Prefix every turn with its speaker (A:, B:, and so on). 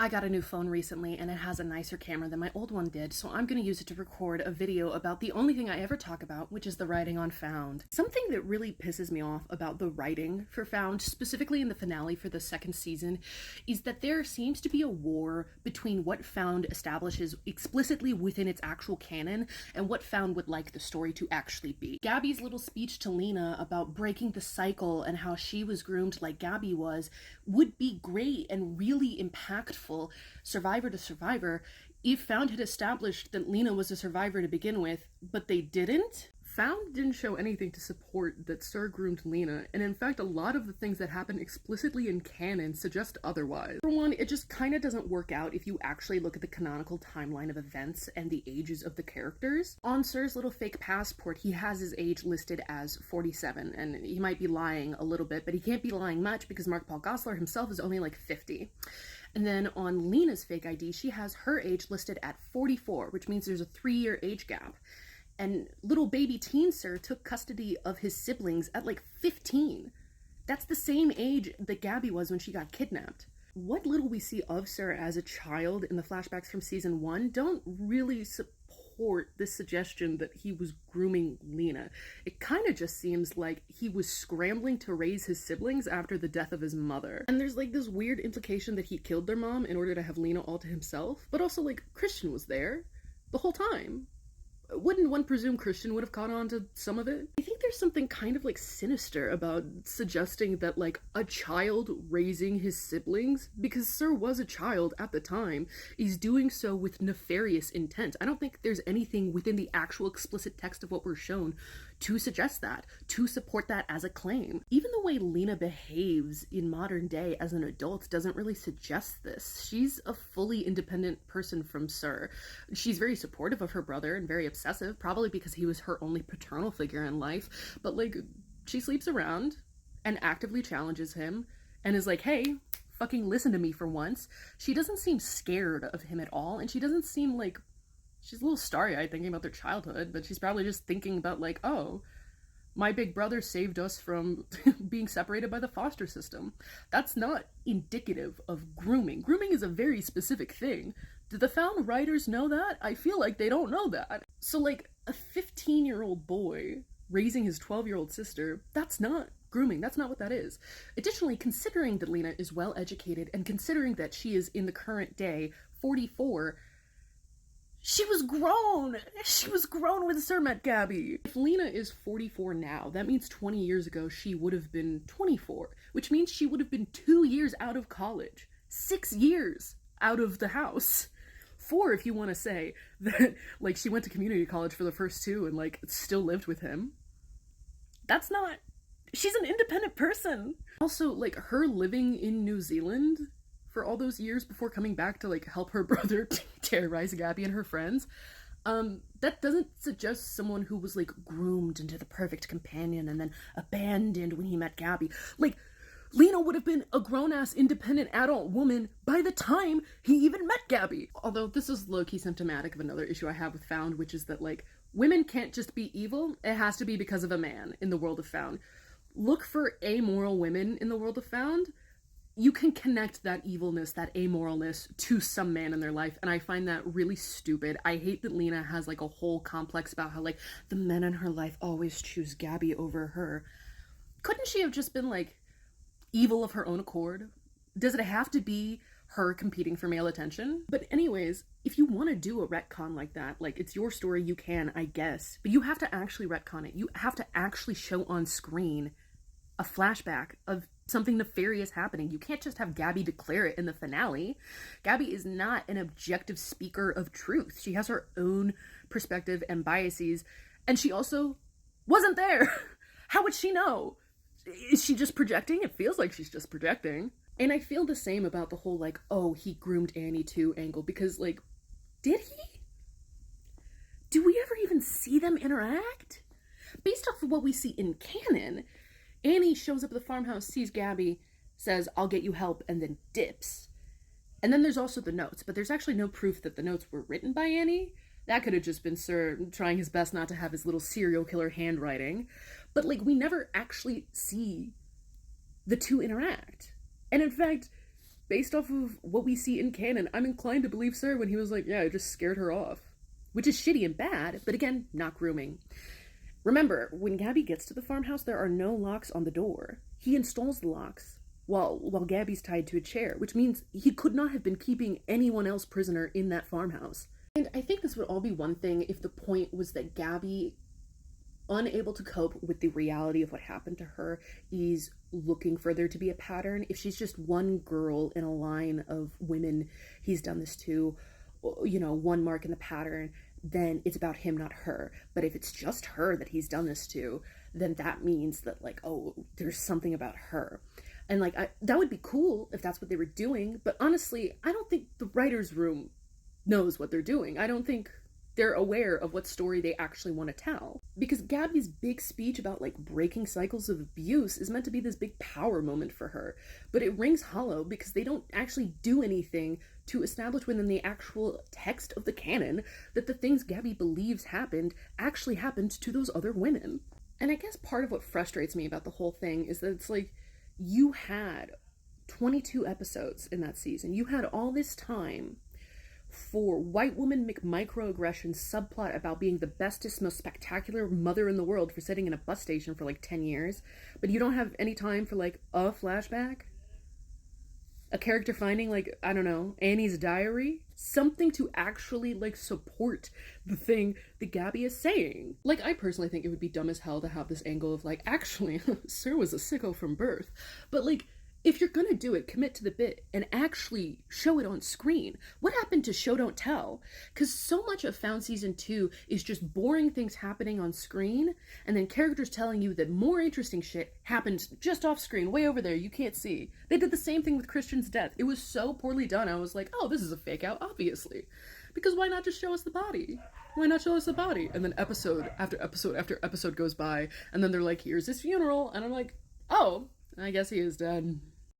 A: I got a new phone recently and it has a nicer camera than my old one did, so I'm gonna use it to record a video about the only thing I ever talk about, which is the writing on Found. Something that really pisses me off about the writing for Found, specifically in the finale for the second season, is that there seems to be a war between what Found establishes explicitly within its actual canon and what Found would like the story to actually be. Gabby's little speech to Lena about breaking the cycle and how she was groomed like Gabby was would be great and really impactful survivor to survivor if Found had established that Lena was a survivor to begin with, but they didn't. Found didn't show anything to support that Sir groomed Lena, and in fact a lot of the things that happen explicitly in canon suggest otherwise. For one, it just kinda doesn't work out if you actually look at the canonical timeline of events and the ages of the characters. On Sir's little fake passport, he has his age listed as 47, and he might be lying a little bit, but he can't be lying much because Mark Paul Gosselaar himself is only like 50. And then on Lena's fake ID, she has her age listed at 44, which means there's a 3-year age gap. And little baby teen Sir took custody of his siblings at like 15. That's the same age that Gabby was when she got kidnapped. What little we see of Sir as a child in the flashbacks from season 1 don't really support this suggestion that he was grooming Lena. It kind of just seems like he was scrambling to raise his siblings after the death of his mother. And there's like this weird implication that he killed their mom in order to have Lena all to himself, but also like Christian was there the whole time. Wouldn't one presume Christian would have caught on to some of it? I think there's something kind of like sinister about suggesting that like a child raising his siblings, because Sir was a child at the time, is doing so with nefarious intent. I don't think there's anything within the actual explicit text of what we're shown to suggest that, to support that as a claim. Even the way Lena behaves in modern day as an adult doesn't really suggest this. She's a fully independent person from Sir. She's very supportive of her brother and very obsessive, probably because he was her only paternal figure in life, but like, she sleeps around and actively challenges him and is like, hey, fucking listen to me for once. She doesn't seem scared of him at all, and she doesn't seem like, she's a little starry-eyed thinking about their childhood, but she's probably just thinking about like, oh, my big brother saved us from being separated by the foster system. That's not indicative of grooming. Grooming is a very specific thing. Do the Found writers know that? I feel like they don't know that. So like, a 15-year-old boy raising his 12-year-old sister, that's not grooming. That's not what that is. Additionally, considering that Lena is well educated and considering that she is in the current day 44, she was grown! She was grown when Sir met Gabby! If Lena is 44 now, that means 20 years ago she would have been 24, which means she would have been 2 years out of college. 6 years out of the house. 4 if you want to say that, like, she went to community college for the first 2 and, like, still lived with him. That's not... She's an independent person! Also, like, her living in New Zealand for all those years before coming back to like help her brother terrorize Gabby and her friends, that doesn't suggest someone who was like groomed into the perfect companion and then abandoned when he met Gabby. Like, Lena would have been a grown-ass independent adult woman by the time he even met Gabby. Although this is low-key symptomatic of another issue I have with Found, which is that like, women can't just be evil, it has to be because of a man in the world of Found. Look for amoral women in the world of Found. You can connect that evilness, that amoralness to some man in their life, and I find that really stupid. I hate that Lena has like a whole complex about how like the men in her life always choose Gabby over her. Couldn't she have just been like evil of her own accord? Does it have to be her competing for male attention? But anyways, if you want to do a retcon like that, like it's your story, you can, I guess, but you have to actually retcon it. You have to actually show on screen a flashback of something nefarious happening. You can't just have Gabby declare it in the finale. Gabby is not an objective speaker of truth. She has her own perspective and biases, and she also wasn't there. How would she know? Is she just projecting? It feels like she's just projecting. And I feel the same about the whole like, oh, he groomed Annie too angle, because like, did he? Do we ever even see them interact? Based off of what we see in canon, Annie shows up at the farmhouse, sees Gabby, says, I'll get you help, and then dips. And then there's also the notes, but there's actually no proof that the notes were written by Annie. That could have just been Sir trying his best not to have his little serial killer handwriting. But, like, we never actually see the two interact. And in fact, based off of what we see in canon, I'm inclined to believe Sir when he was like, yeah, I just scared her off. Which is shitty and bad, but again, not grooming. Remember, when Gabby gets to the farmhouse, there are no locks on the door. He installs the locks while Gabby's tied to a chair, which means he could not have been keeping anyone else prisoner in that farmhouse. And I think this would all be one thing if the point was that Gabby, unable to cope with the reality of what happened to her, is looking for there to be a pattern. If she's just one girl in a line of women he's done this to, you know, one mark in the pattern, then it's about him, not her. But if it's just her that he's done this to, then that means that, like, oh, there's something about her. And, like, that would be cool if that's what they were doing. But honestly, I don't think the writer's room knows what they're doing. I don't think they're aware of what story they actually want to tell. Because Gabby's big speech about, like, breaking cycles of abuse is meant to be this big power moment for her. But it rings hollow because they don't actually do anything to establish within the actual text of the canon that the things Gabby believes happened actually happened to those other women. And I guess part of what frustrates me about the whole thing is that it's like, you had 22 episodes in that season. You had all this time for white woman microaggression subplot about being the bestest, most spectacular mother in the world for sitting in a bus station for like 10 years, but you don't have any time for like a flashback? A character finding, like, I don't know, Annie's diary? Something to actually, like, support the thing that Gabby is saying. Like, I personally think it would be dumb as hell to have this angle of, like, actually, Sir was a sicko from birth. But, like, if you're gonna do it, commit to the bit and actually show it on screen. What happened to Show Don't Tell? Because so much of Found Season 2 is just boring things happening on screen and then characters telling you that more interesting shit happened just off screen, way over there, you can't see. They did the same thing with Christian's death. It was so poorly done, I was like, oh, this is a fake out, obviously. Because why not just show us the body? Why not show us the body? And then episode after episode after episode goes by, and then they're like, here's his funeral, and I'm like, oh, I guess he is dead.